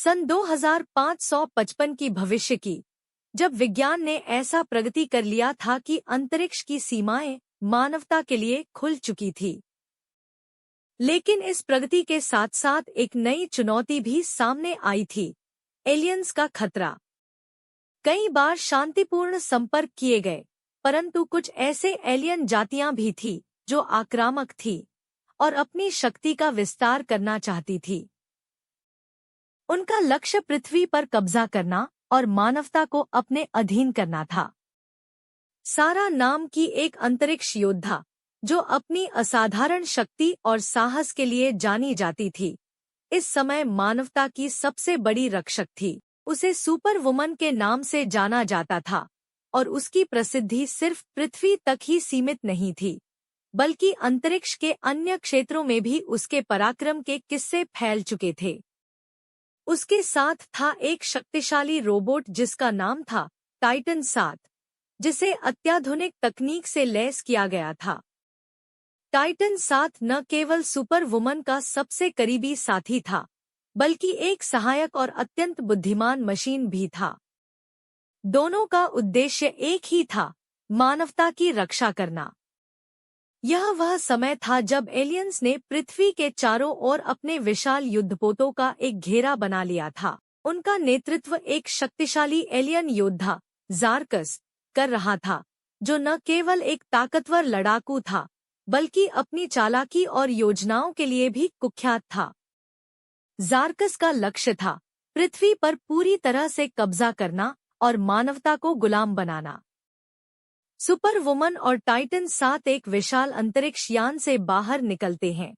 सन 2555 की भविष्य की, जब विज्ञान ने ऐसा प्रगति कर लिया था कि अंतरिक्ष की सीमाएं मानवता के लिए खुल चुकी थी। लेकिन इस प्रगति के साथ साथ एक नई चुनौती भी सामने आई थी, एलियंस का खतरा। कई बार शांतिपूर्ण संपर्क किए गए, परंतु कुछ ऐसे एलियन जातियां भी थी जो आक्रामक थी और अपनी शक्ति का विस्तार करना चाहती थी। उनका लक्ष्य पृथ्वी पर कब्जा करना और मानवता को अपने अधीन करना था। सारा नाम की एक अंतरिक्ष योद्धा, जो अपनी असाधारण शक्ति और साहस के लिए जानी जाती थी, इस समय मानवता की सबसे बड़ी रक्षक थी। उसे सुपर वुमन के नाम से जाना जाता था और उसकी प्रसिद्धि सिर्फ पृथ्वी तक ही सीमित नहीं थी, बल्कि अंतरिक्ष के अन्य क्षेत्रों में भी उसके पराक्रम के किस्से फैल चुके थे। उसके साथ था एक शक्तिशाली रोबोट जिसका नाम था टाइटन 7, जिसे अत्याधुनिक तकनीक से लैस किया गया था। टाइटन 7 न केवल सुपर वुमन का सबसे करीबी साथी था, बल्कि एक सहायक और अत्यंत बुद्धिमान मशीन भी था। दोनों का उद्देश्य एक ही था, मानवता की रक्षा करना। यह वह समय था जब एलियंस ने पृथ्वी के चारों ओर अपने विशाल युद्धपोतों का एक घेरा बना लिया था। उनका नेतृत्व एक शक्तिशाली एलियन योद्धा ज़ार्कस कर रहा था, जो न केवल एक ताकतवर लड़ाकू था, बल्कि अपनी चालाकी और योजनाओं के लिए भी कुख्यात था। ज़ार्कस का लक्ष्य था पृथ्वी पर पूरी तरह से कब्जा करना और मानवता को गुलाम बनाना। सुपर वुमन और टाइटन 7 एक विशाल अंतरिक्ष यान से बाहर निकलते हैं।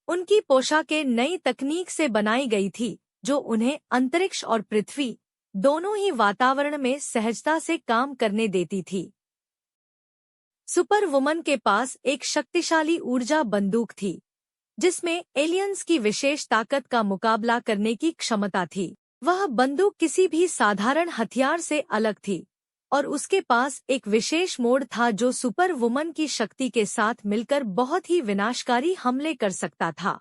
उनकी पोशाकें नई तकनीक से बनाई गई थी, जो उन्हें अंतरिक्ष और पृथ्वी दोनों ही वातावरण में सहजता से काम करने देती थी। सुपर वुमन के पास एक शक्तिशाली ऊर्जा बंदूक थी, जिसमें एलियंस की विशेष ताकत का मुकाबला करने की क्षमता थी। वह बंदूक किसी भी साधारण हथियार से अलग थी और उसके पास एक विशेष मोड था जो सुपर वुमन की शक्ति के साथ मिलकर बहुत ही विनाशकारी हमले कर सकता था।